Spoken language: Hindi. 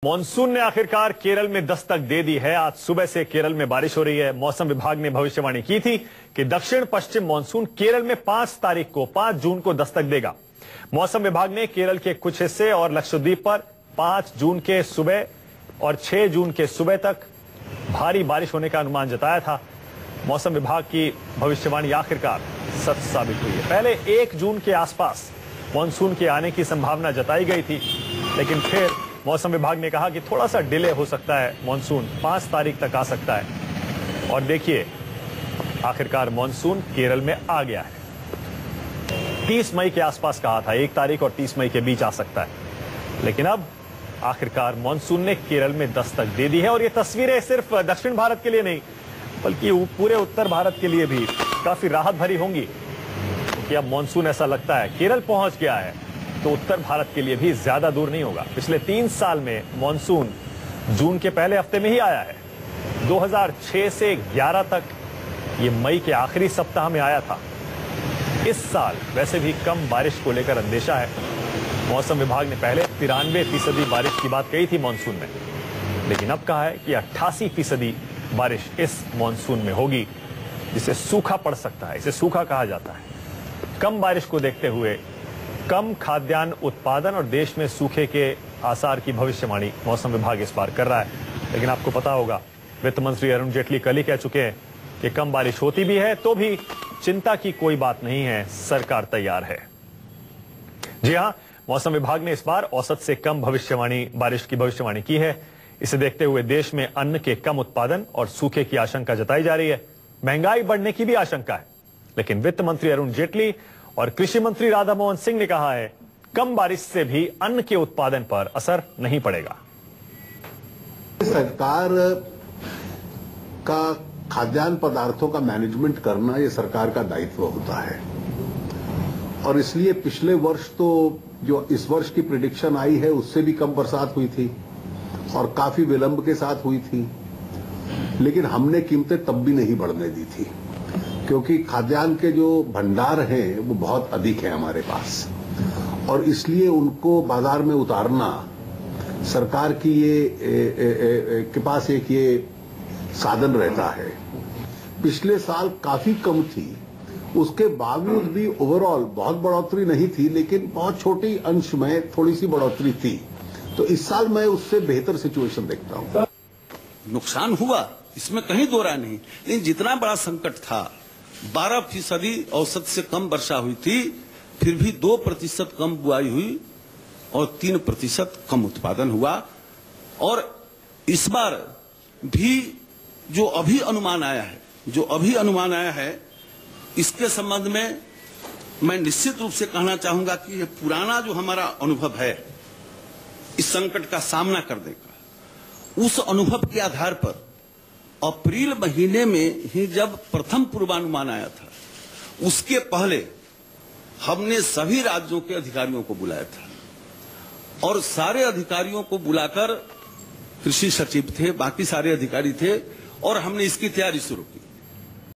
मॉनसून ने आखिरकार केरल में दस्तक दे दी है। आज सुबह से केरल में बारिश हो रही है। मौसम विभाग ने भविष्यवाणी की थी कि दक्षिण पश्चिम मॉनसून केरल में 5 जून को दस्तक देगा। मौसम विभाग ने केरल के कुछ हिस्से और लक्षद्वीप पर 5 जून के सुबह और 6 जून के सुबह तक भारी बारिश होने का अनुमान जताया था। मौसम विभाग की भविष्यवाणी आखिरकार सच साबित हुई है। पहले 1 जून के आसपास मॉनसून के आने की संभावना जताई गई थी, लेकिन फिर मौसम विभाग ने कहा कि थोड़ा सा डिले हो सकता है, मॉनसून 5 तारीख तक आ सकता है। और देखिए, आखिरकार मॉनसून केरल में आ गया है। 30 मई के आसपास कहा था, 1 तारीख और 30 मई के बीच आ सकता है, लेकिन अब आखिरकार मॉनसून ने केरल में दस्तक दे दी है। और ये तस्वीरें सिर्फ दक्षिण भारत के लिए नहीं, बल्कि पूरे उत्तर भारत के लिए भी काफी राहत भरी होंगी, क्योंकि अब मॉनसून ऐसा लगता है केरल पहुंच गया है तो उत्तर भारत के लिए भी ज्यादा दूर नहीं होगा। पिछले 3 साल में मॉनसून जून के पहले हफ्ते में ही आया है। 2006 से 11 तक ये मई के आखिरी सप्ताह में आया था। इस साल वैसे भी कम बारिश को लेकर अंदेशा है। मौसम विभाग ने पहले 93% बारिश की बात कही थी मॉनसून में, लेकिन अब कहा है कि 88% बारिश इस मॉनसून में होगी, जिसे सूखा पड़ सकता है। इसे सूखा कहा जाता है। कम बारिश को देखते हुए कम खाद्यान्न उत्पादन और देश में सूखे के आसार की भविष्यवाणी मौसम विभाग इस बार कर रहा है। लेकिन आपको पता होगा, वित्त मंत्री अरुण जेटली कल ही कह चुके हैं कि कम बारिश होती भी है तो भी चिंता की कोई बात नहीं है, सरकार तैयार है। जी हां, मौसम विभाग ने इस बार औसत से कम बारिश की भविष्यवाणी की है। इसे देखते हुए देश में अन्न के कम उत्पादन और सूखे की आशंका जताई जा रही है। महंगाई बढ़ने की भी आशंका है, लेकिन वित्त मंत्री अरुण जेटली और कृषि मंत्री राधा मोहन सिंह ने कहा है, कम बारिश से भी अन्न के उत्पादन पर असर नहीं पड़ेगा। सरकार का खाद्यान्न पदार्थों का मैनेजमेंट करना ये सरकार का दायित्व होता है, और इसलिए पिछले वर्ष तो जो इस वर्ष की प्रेडिक्शन आई है उससे भी कम बरसात हुई थी और काफी विलंब के साथ हुई थी, लेकिन हमने कीमतें तब भी नहीं बढ़ने दी थी, क्योंकि खाद्यान्न के जो भंडार हैं वो बहुत अधिक है हमारे पास, और इसलिए उनको बाजार में उतारना सरकार की के पास एक ये साधन रहता है। पिछले साल काफी कम थी, उसके बावजूद भी ओवरऑल बहुत बढ़ोतरी नहीं थी, लेकिन बहुत छोटी अंश में थोड़ी सी बढ़ोतरी थी। तो इस साल मैं उससे बेहतर सिचुएशन देखता हूं। नुकसान हुआ, इसमें कहीं दो राय नहीं, लेकिन जितना बड़ा संकट था, 12% औसत से कम वर्षा हुई थी, फिर भी 2% कम बुआई हुई और 3% कम उत्पादन हुआ। और इस बार भी जो अभी अनुमान आया है, इसके संबंध में मैं निश्चित रूप से कहना चाहूंगा कि ये पुराना जो हमारा अनुभव है इस संकट का सामना करने का, उस अनुभव के आधार पर अप्रैल महीने में ही जब प्रथम पूर्वानुमान आया था, उसके पहले हमने सभी राज्यों के अधिकारियों को बुलाया था, और सारे अधिकारियों को बुलाकर, कृषि सचिव थे, बाकी सारे अधिकारी थे, और हमने इसकी तैयारी शुरू की।